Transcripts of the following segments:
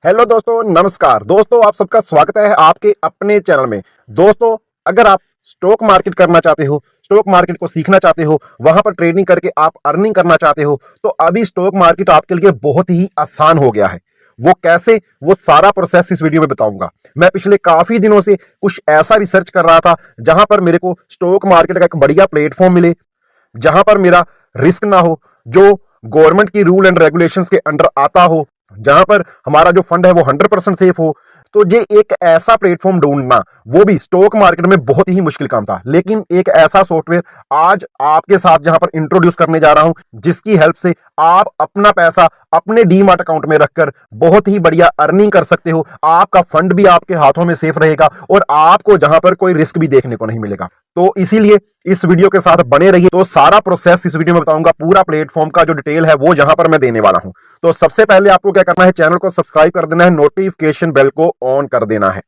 Hello दोस्तों, नमस्कार दोस्तों। आप सबका स्वागत है आपके अपने चैनल में। दोस्तों, अगर आप स्टॉक मार्केट करना चाहते हो, स्टॉक मार्केट को सीखना चाहते हो, वहां पर ट्रेडिंग करके आप अर्निंग करना चाहते हो, तो अभी स्टॉक मार्केट आपके लिए बहुत ही आसान हो गया है। वो कैसे, वो सारा प्रोसेस इस वीडियो में बताऊंगा। मैं पिछले काफी दिनों से कुछ ऐसा रिसर्च कर रहा था जहां पर मेरे को स्टॉक मार्केट का एक बढ़िया प्लेटफॉर्म मिले, जहां पर मेरा रिस्क ना हो, जो गवर्नमेंट की रूल एंड रेगुलेशंस के अंडर आता हो, जहां पर हमारा जो फंड है वो 100% सेफ हो। तो ये एक ऐसा प्लेटफॉर्म ढूंढना, वो भी स्टॉक मार्केट में, बहुत ही मुश्किल काम था। लेकिन एक ऐसा सॉफ्टवेयर आज आपके साथ जहां पर इंट्रोड्यूस करने जा रहा हूं, जिसकी हेल्प से आप अपना पैसा अपने डीमैट अकाउंट में रखकर बहुत ही बढ़िया अर्निंग कर सकते हो। आपका फंड भी आपके हाथों में सेफ रहेगा और आपको जहां पर कोई रिस्क भी देखने को नहीं मिलेगा। तो इसीलिए इस वीडियो के साथ बने रहिए। तो सारा प्रोसेस इस वीडियो में बताऊंगा, पूरा प्लेटफॉर्म का जो डिटेल है वो यहां पर मैं देने वाला हूं। तो सबसे पहले आपको क्या करना है, चैनल को सब्सक्राइब कर देना है, नोटिफिकेशन बेल को ऑन कर देना है।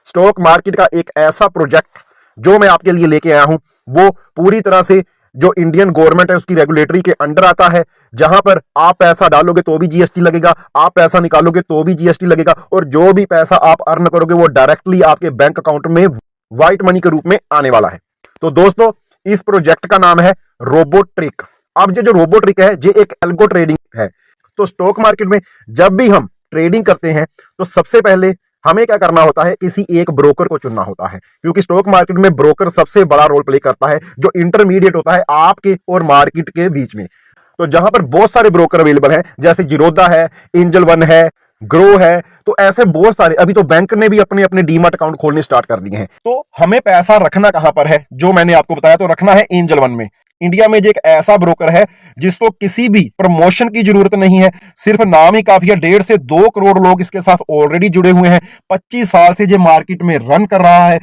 स्टॉक मार्केट का एक ऐसा प्रोजेक्ट जो मैं आपके लिए लेके आया हूं, वो पूरी तरह से जो इंडियन गवर्नमेंट है उसकी रेगुलेटरी के अंडर आता है। जहां पर आप पैसा डालोगे तो भी जीएसटी लगेगा, आप पैसा निकालोगे तो भी जीएसटी लगेगा, और जो भी पैसा आप अर्न करोगे वो डायरेक्टली आपके बैंक अकाउंट में व्हाइट मनी के रूप में आने वाला है। तो दोस्तों, इस प्रोजेक्ट का नाम है रोबोट्रिक। अब ये जो रोबोट्रिक है, ये एक एल्गो ट्रेडिंग है। तो स्टॉक मार्केट में जब भी हम ट्रेडिंग करते हैं तो सबसे पहले हमें क्या करना होता है, किसी एक ब्रोकर को चुनना होता है, क्योंकि स्टॉक मार्केट में ब्रोकर सबसे बड़ा रोल प्ले करता है, जो इंटरमीडिएट होता है आपके और मार्केट के बीच में। तो जहां पर बहुत सारे ब्रोकर अवेलेबल हैं, जैसे जीरोधा है, एंजल वन है, ग्रो है, तो ऐसे बहुत सारे। अभी तो बैंक ने भी अपने अपने डीमैट अकाउंट खोलने स्टार्ट कर दिए हैं। तो हमें पैसा रखना कहां पर है, जो मैंने आपको बताया, तो रखना है एंजल वन में। इंडिया में जो एक ऐसा ब्रोकर है जिसको किसी भी प्रमोशन की जरूरत नहीं है, सिर्फ नाम ही काफी है। 1.5 से 2 करोड़ लोग इसके साथ ऑलरेडी जुड़े हुए हैं। 25 साल से जो मार्केट में रन कर रहा है।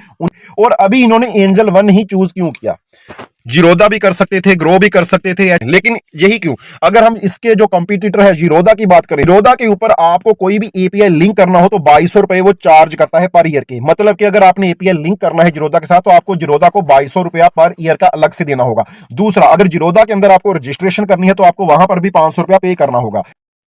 और अभी इन्होंने एंजल वन ही चूज क्यों किया? जीरोधा भी कर सकते थे, ग्रो भी कर सकते थे, लेकिन यही क्यों? अगर हम इसके जो कंपटीटर है जीरोधा की बात करें, जीरोधा के ऊपर आपको कोई भी एपीआई लिंक करना हो तो 2200 रुपए वो चार्ज करता है पर ईयर के। मतलब कि अगर आपने एपीआई लिंक करना है जीरोधा के साथ तो आपको जीरोधा को 2200 रुपया पर ईयर का अलग से देना होगा। दूसरा, अगर जीरोधा के अंदर आपको रजिस्ट्रेशन करनी है तो आपको वहां पर भी 500 रुपया पे करना होगा।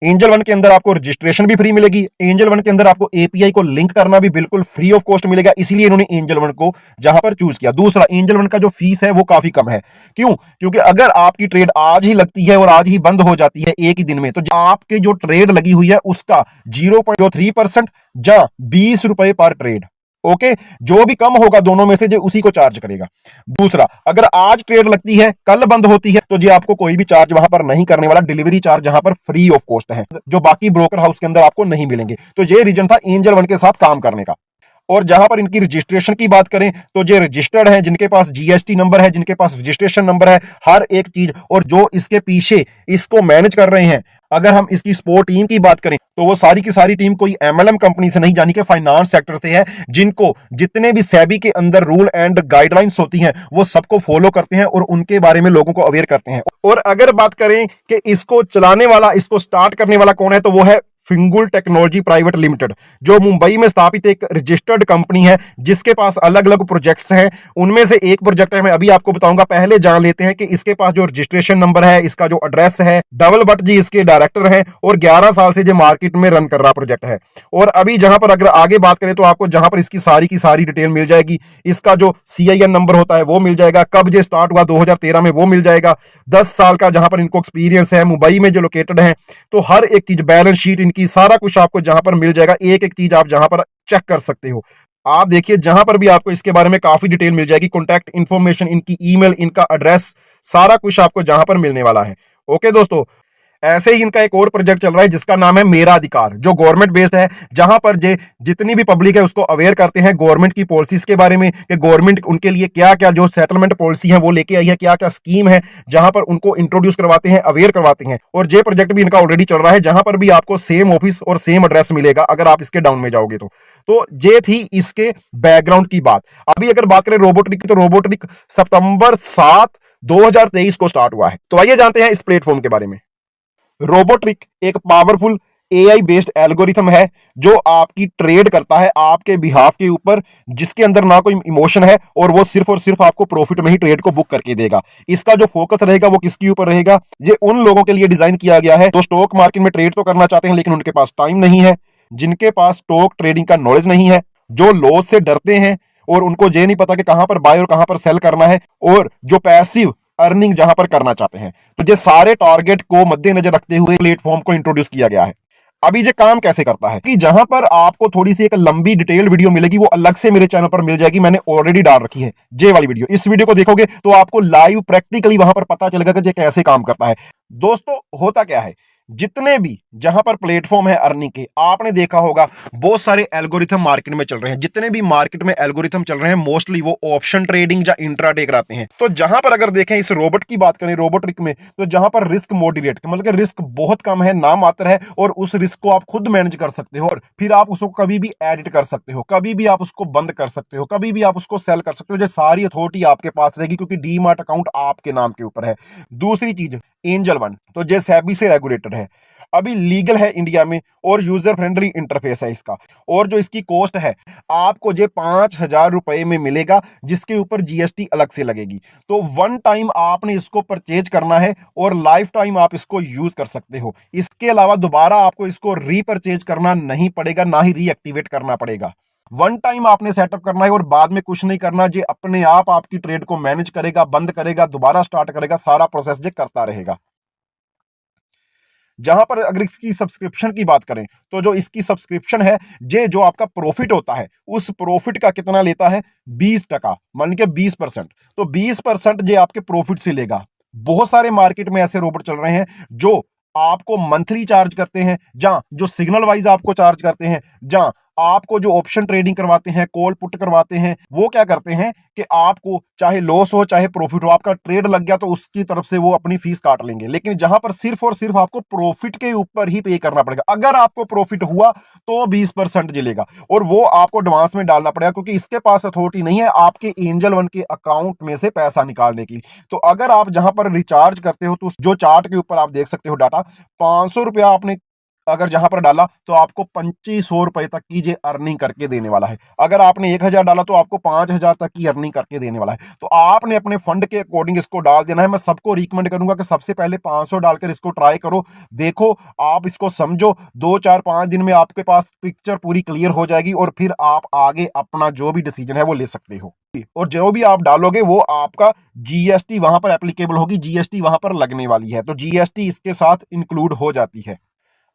एंजल वन के अंदर आपको रजिस्ट्रेशन भी फ्री मिलेगी। एंजल वन के अंदर आपको एपीआई को लिंक करना भी बिल्कुल फ्री ऑफ कॉस्ट मिलेगा। इसीलिए इन्होंने एंजल वन को जहां पर चूज किया। दूसरा, एंजल वन का जो फीस है वो काफी कम है। क्यों? क्योंकि अगर आपकी ट्रेड आज ही लगती है और आज ही बंद हो जाती है एक ही दिन में, तो आपकी जो ट्रेड लगी हुई है उसका 0.03% या 20 रुपए पर ट्रेड। ओके, जो भी कम होगा दोनों में से जो उसी को चार्ज करेगा। दूसरा, अगर आज ट्रेड लगती है कल बंद होती है तो जी आपको कोई भी चार्ज वहां पर नहीं करने वाला। डिलीवरी चार्ज जहां पर फ्री ऑफ कॉस्ट है, जो बाकी ब्रोकर हाउस के अंदर आपको नहीं मिलेंगे। तो ये रीजन था एंजल वन के साथ काम करने का। और जहां पर इनकी रजिस्ट्रेशन की बात करें तो जो रजिस्टर्ड है, जिनके पास जीएसटी नंबर है, जिनके पास रजिस्ट्रेशन नंबर है, हर एक चीज, और जो इसके पीछे इसको मैनेज कर रहे हैं। अगर हम इसकी स्पोर्ट टीम की बात करें तो वो सारी की सारी टीम कोई एमएलएम कंपनी से नहीं, जानी कि फाइनेंस सेक्टर से है, जिनको जितने भी सेबी के अंदर रूल एंड गाइडलाइंस होती हैं वो सबको फॉलो करते हैं और उनके बारे में लोगों को अवेयर करते हैं। और अगर बात करें कि इसको चलाने वाला, इसको स्टार्ट करने वाला कौन है, तो वो है फिंगुल टेक्नोलॉजी प्राइवेट लिमिटेड, जो मुंबई में स्थापित एक रजिस्टर्ड कंपनी है, जिसके पास अलग अलग प्रोजेक्ट्स हैं। उनमें से एक प्रोजेक्ट है, मैं अभी आपको बताऊंगा। पहले जान लेते हैं कि इसके पास जो रजिस्ट्रेशन नंबर है, इसका जो एड्रेस है। डबल भट्ट जी इसके डायरेक्टर हैं और 11 साल से जो मार्केट में रन कर रहा प्रोजेक्ट है। और अभी जहां पर अगर आगे बात करें तो आपको जहां पर इसकी सारी की सारी डिटेल मिल जाएगी। इसका जो सीआईएन नंबर होता है वो मिल जाएगा, कब ये स्टार्ट हुआ 2013 में वो मिल जाएगा। 10 साल का जहां पर इनको एक्सपीरियंस है, मुंबई में जो लोकेटेड है। तो हर एक चीज, बैलेंस शीट इनकी, सारा कुछ आपको जहां पर मिल जाएगा। एक एक चीज आप जहां पर चेक कर सकते हो। आप देखिए, जहां पर भी आपको इसके बारे में काफी डिटेल मिल जाएगी। कॉन्टैक्ट इंफॉर्मेशन, इनकी ईमेल, इनका एड्रेस, सारा कुछ आपको जहां पर मिलने वाला है। ओके दोस्तों, ऐसे ही इनका एक और प्रोजेक्ट चल रहा है जिसका नाम है मेरा अधिकार, जो गवर्नमेंट बेस्ड है, जहां पर जितनी भी पब्लिक है उसको अवेयर करते हैं गवर्नमेंट की पॉलिसीज के बारे में, कि गवर्नमेंट उनके लिए क्या क्या जो सेटलमेंट पॉलिसी है वो लेके आई है, क्या क्या स्कीम है, जहां पर उनको इंट्रोड्यूस करवाते हैं, अवेयर करवाते हैं। और ये प्रोजेक्ट भी इनका ऑलरेडी चल रहा है, जहां पर भी आपको सेम ऑफिस और सेम एड्रेस मिलेगा अगर आप इसके डाउन में जाओगे तो ये थी इसके बैकग्राउंड की बात। अभी अगर बात करें रोबोट्रिक की, तो रोबोट्रिक सितंबर 7 2023 को स्टार्ट हुआ है। तो आइए जानते हैं इस प्लेटफॉर्म के बारे में। रोबोट्रिक एक पावरफुल एआई बेस्ड एल्गोरिथम है जो आपकी ट्रेड करता है आपके बिहाफ के ऊपर, जिसके अंदर ना कोई इमोशन है और वो सिर्फ और सिर्फ आपको प्रॉफिट में ही ट्रेड को बुक करके देगा। इसका जो फोकस रहेगा वो किसके ऊपर रहेगा? ये उन लोगों के लिए डिजाइन किया गया है जो स्टॉक मार्केट में ट्रेड तो करना चाहते हैं लेकिन उनके पास टाइम नहीं है, जिनके पास स्टॉक ट्रेडिंग का नॉलेज नहीं है, जो लॉस से डरते हैं और उनको ये नहीं पता कि कहां पर बाय और कहां पर सेल करना है, और जो पैसिव अर्निंग जहां पर करना चाहते हैं। तो ये सारे टारगेट को मद्देनजर रखते हुए प्लेटफॉर्म को इंट्रोड्यूस किया गया है। अभी ये काम कैसे करता है कि जहां पर आपको थोड़ी सी एक लंबी डिटेल वीडियो मिलेगी, वो अलग से मेरे चैनल पर मिल जाएगी, मैंने ऑलरेडी डाल रखी है जे वाली वीडियो। इस वीडियो को देखोगे तो आपको लाइव प्रैक्टिकली वहां पर पता चलेगा कि ये कैसे काम करता है। दोस्तों होता क्या है, जितने भी जहां पर प्लेटफॉर्म है अर्निंग के, आपने देखा होगा बहुत सारे एल्गोरिथम मार्केट में चल रहे हैं। जितने भी मार्केट में एल्गोरिथम चल रहे हैं मोस्टली वो ऑप्शन ट्रेडिंग या इंट्राडे कराते हैं। तो जहां पर अगर देखें इस रोबोट की बात करें, रोबोटिक में, तो जहां पर रिस्क मॉडरेट, मतलब कि रिस्क बहुत कम है, ना मात्र है, और उस रिस्क को आप खुद मैनेज कर सकते हो और फिर आप उसको कभी भी एडिट कर सकते हो, कभी भी आप उसको बंद कर सकते हो, कभी भी आप उसको सेल कर सकते हो। ये सारी अथॉरिटी आपके पास रहेगी क्योंकि डीमार्ट अकाउंट आपके नाम के ऊपर है। दूसरी चीज एंजल वन, तो जे सेबी से रेगुलेटेड है, अभी लीगल है इंडिया में और यूजर फ्रेंडली इंटरफेस है इसका। और जो इसकी कॉस्ट है आपको जो 5,000 रुपए में मिलेगा, जिसके ऊपर जीएसटी अलग से लगेगी। तो वन टाइम आपने इसको परचेज करना है और लाइफ टाइम आप इसको यूज कर सकते हो। इसके अलावा दोबारा आपको इसको रीपरचेज करना नहीं पड़ेगा, ना ही रीएक्टिवेट करना पड़ेगा। वन टाइम आपने सेटअप करना है और बाद में कुछ नहीं करना। जे अपने आप आपकी ट्रेड को मैनेज करेगा, बंद करेगा, दोबारा स्टार्ट करेगा, सारा प्रोसेस जे करता रहेगा। जहां पर अगर इसकी सब्सक्रिप्शन की बात करें तो जो इसकी सब्सक्रिप्शन है, जे जो आपका प्रॉफिट होता है उस प्रॉफिट का कितना लेता है? 20%, मान के 20%। तो 20% जे आपके प्रॉफिट से लेगा। बहुत सारे मार्केट में ऐसे रोबोट चल रहे हैं जो आपको मंथली चार्ज करते हैं, जहां जो सिग्नल वाइज आपको चार्ज करते हैं, जहां आपको जो ऑप्शन ट्रेडिंग करवाते हैं, कॉल पुट करवाते हैं, वो क्या करते हैं कि आपको चाहे लॉस हो चाहे प्रॉफिट हो, आपका ट्रेड लग गया तो उसकी तरफ से वो अपनी फीस काट लेंगे। लेकिन जहां पर सिर्फ और सिर्फ आपको प्रॉफिट के ऊपर ही पे करना पड़ेगा। अगर आपको प्रॉफिट हुआ तो 20% जिलेगा और वो आपको एडवांस में डालना पड़ेगा, क्योंकि इसके पास अथॉरिटी नहीं है आपके एंजल वन के अकाउंट में से पैसा निकालने की। तो अगर आप जहां पर रिचार्ज करते हो तो जो चार्ट के ऊपर आप देख सकते हो डाटा, 500 रुपया आपने अगर जहां पर डाला तो आपको 2500 रुपए तक की जे अर्निंग करके देने वाला है। अगर आपने 1000 डाला तो आपको 5000 तक की अर्निंग करके देने वाला है। तो आपने अपने फंड के अकॉर्डिंग इसको डाल देना है। मैं सबको रिकमेंड करूंगा कि सबसे पहले 500 डालकर इसको ट्राई करो, देखो, आप इसको समझो। 2 4 5 दिन में आपके पास पिक्चर पूरी क्लियर हो जाएगी और फिर आप आगे अपना जो भी डिसीजन है वो ले सकते हो। और जो भी आप डालोगे वो आपका जीएसटी वहां पर एप्लीकेबल होगी, जीएसटी वहां पर लगने वाली है, तो जीएसटी इसके साथ इंक्लूड हो जाती है।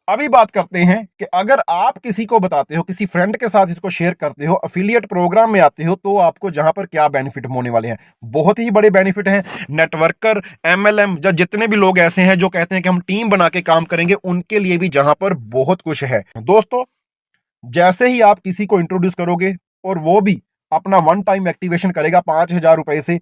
अभी बात करते हैं कि अगर आप किसी को बताते हो, किसी फ्रेंड के साथ इसको शेयर करते हो, अफिलिएट प्रोग्राम में आते हो, तो आपको जहां पर क्या बेनिफिट होने वाले हैं? बहुत ही बड़े बेनिफिट हैं। नेटवर्कर, एमएलएम या जितने भी लोग ऐसे हैं जो कहते हैं कि हम टीम बना के काम करेंगे, उनके लिए भी जहां पर बहुत कुछ है। दोस्तों जैसे ही आप किसी को इंट्रोड्यूस करोगे और वो भी अपना वन टाइम एक्टिवेशन करेगा 5,000 रुपए से,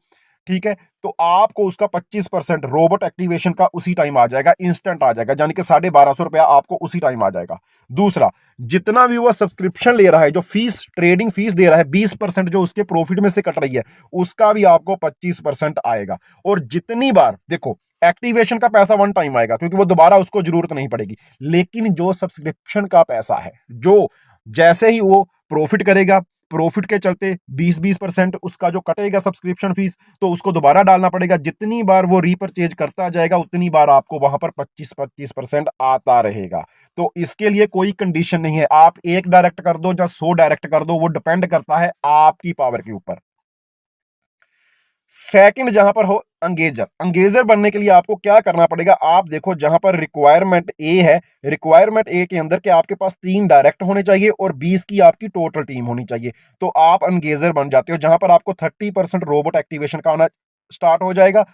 ठीक है, तो आपको उसका 25% रोबोट एक्टिवेशन का उसी टाइम आ जाएगा, इंस्टेंट आ जाएगा, यानी कि 1250 रुपया आपको उसी टाइम आ जाएगा। दूसरा, जितना भी वो सब्सक्रिप्शन ले रहा है, जो फीस ट्रेडिंग फीस दे रहा है, 20% जो उसके प्रॉफिट में से कट रही है, उसका भी आपको 25% आएगा। और जितनी बार देखो, एक्टिवेशन का पैसा वन टाइम आएगा क्योंकि वो दोबारा उसको जरूरत नहीं पड़ेगी। लेकिन जो सब्सक्रिप्शन का पैसा है, जो जैसे ही वो प्रॉफिट करेगा, प्रॉफिट के चलते 20% उसका जो कटेगा सब्सक्रिप्शन फीस, तो उसको दोबारा डालना पड़ेगा। जितनी बार वो रीपरचेज करता जाएगा उतनी बार आपको वहां पर 25% आता रहेगा। तो इसके लिए कोई कंडीशन नहीं है, आप एक डायरेक्ट कर दो या 100 डायरेक्ट कर दो, वो डिपेंड करता है आपकी पावर के ऊपर। सेकंड जहां पर हो अंगेजर, अंगेजर बनने के लिए आपको क्या करना पड़ेगा? आप देखो जहां पर रिक्वायरमेंट ए है, रिक्वायरमेंट ए के अंदर के आपके पास 3 डायरेक्ट होने चाहिए और 20 की आपकी टोटल टीम होनी चाहिए, तो आप अंगेजर बन जाते हो। जहां पर आपको 30% रोबोट एक्टिवेशन का आना स्टार्ट हो जाएगा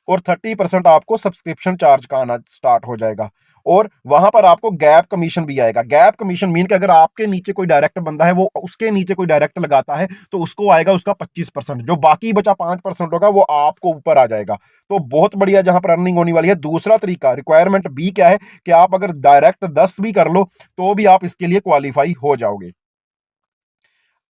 और 30% आपको सब्सक्रिप्शन चार्ज का आना स्टार्ट हो जाएगा। और वहां पर आपको गैप कमीशन भी आएगा। गैप कमीशन मीन कि अगर आपके नीचे कोई डायरेक्ट बंदा है, वो उसके नीचे कोई डायरेक्ट लगाता है, तो उसको आएगा उसका 25%, जो बाकी बचा 5% होगा वो आपको ऊपर आ जाएगा। तो बहुत बढ़िया जहां पर अर्निंग होने वाली है। दूसरा तरीका, रिक्वायरमेंट बी क्या है कि आप अगर डायरेक्ट 10 भी कर लो तो भी आप इसके लिए क्वालिफाई हो जाओगे।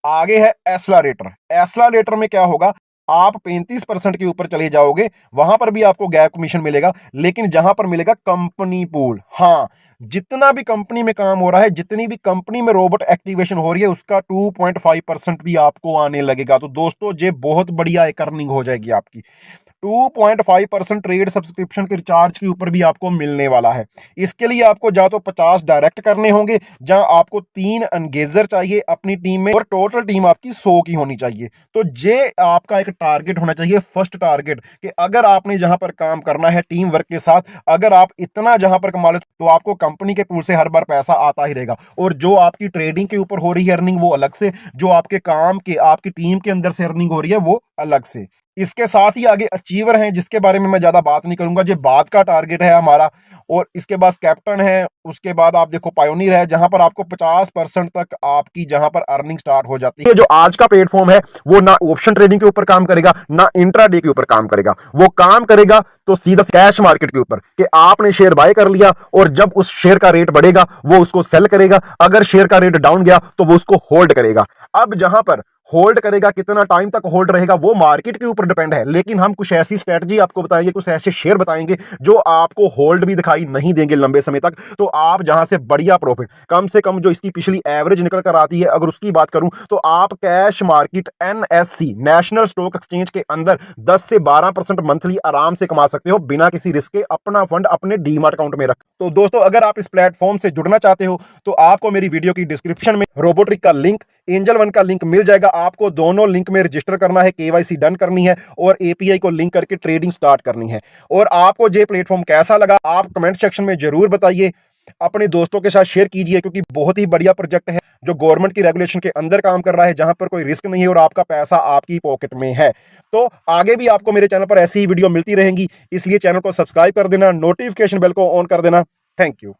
आगे है एस्लारेटर। एस्लारेटर में क्या होगा, आप 35% के ऊपर चले जाओगे, वहां पर भी आपको गैप कमीशन मिलेगा, लेकिन जहां पर मिलेगा कंपनी पूल। हाँ, जितना भी कंपनी में काम हो रहा है, जितनी भी कंपनी में रोबोट एक्टिवेशन हो रही है, उसका 2.5% भी आपको आने लगेगा। तो दोस्तों ये बहुत बढ़िया एक अर्निंग हो जाएगी आपकी। 2.5% ट्रेड सब्सक्रिप्शन के रिचार्ज के ऊपर भी आपको मिलने वाला है। इसके लिए आपको या तो 50 डायरेक्ट करने होंगे, जहां आपको 3 एंगेजर चाहिए अपनी टीम में, और टोटल टीम आपकी 100 की होनी चाहिए। तो ये आपका एक टारगेट होना चाहिए, फर्स्ट टारगेट, कि अगर आपने जहां पर काम करना है टीम वर्क के साथ, अगर आप इतना जहां पर कमा ले तो आपको कंपनी के पूल से हर बार पैसा आता ही रहेगा। और जो आपकी ट्रेडिंग के ऊपर हो रही है अर्निंग, वो अलग से, जो आपके काम के आपकी टीम के अंदर से अर्निंग हो रही है, वो अलग से। इसके साथ ही आगे अचीवर हैं, जिसके बारे में मैं ज्यादा बात नहीं करूंगा, जो बाद का टारगेट है हमारा। और इसके बाद कैप्टन है, उसके बाद आप देखो पायोनियर है, जहां पर आपको 50% तक आपकी जहां पर अर्निंग स्टार्ट हो जाती है। जो आज का प्लेटफॉर्म है वो ना ऑप्शन ट्रेडिंग के ऊपर काम करेगा, ना इंट्राडे के ऊपर काम करेगा। वो काम करेगा तो सीधा कैश मार्केट के ऊपर, कि आपने शेयर बाय कर लिया और जब उस शेयर का रेट बढ़ेगा वो उसको सेल करेगा, अगर शेयर का रेट डाउन गया तो वो उसको होल्ड करेगा। अब जहां पर होल्ड करेगा, कितना टाइम तक होल्ड रहेगा, वो मार्केट के ऊपर डिपेंड है। लेकिन हम कुछ ऐसी स्ट्रेटजी आपको बताएंगे, कुछ ऐसे शेयर बताएंगे जो आपको होल्ड भी दिखाई नहीं देंगे लंबे समय तक। तो आप जहां से बढ़िया प्रॉफिट, कम से कम जो इसकी पिछली एवरेज निकल कर आती है, अगर उसकी बात करूं, तो आप cash market NSC national stock exchange के अंदर 10 से 12% मंथली आराम से कमा सकते हो, बिना किसी रिस्क के, अपना फंड अपने डीमैट अकाउंट में रख। तो दोस्तों, अगर आप इस प्लेटफॉर्म से जुड़ना चाहते हो तो आपको मेरी वीडियो की डिस्क्रिप्शन में रोबोट्रिक का लिंक, एंजल वन का लिंक मिल जाएगा। आपको दोनों लिंक में रजिस्टर करना है, केवाईसी डन करनी है और एपीआई को लिंक करके ट्रेडिंग स्टार्ट करनी है। और आपको ये प्लेटफॉर्म कैसा लगा, आप कमेंट सेक्शन में जरूर बताइए, अपने दोस्तों के साथ शेयर कीजिए, क्योंकि बहुत ही बढ़िया प्रोजेक्ट है जो गवर्नमेंट की रेगुलेशन के अंदर काम कर रहा है, जहां पर कोई रिस्क नहीं है और आपका पैसा आपकी पॉकेट में है। तो आगे भी आपको मेरे चैनल पर ऐसी ही वीडियो मिलती रहेंगी, इसलिए चैनल को सब्सक्राइब कर देना, नोटिफिकेशन बेल को ऑन कर देना। Thank you.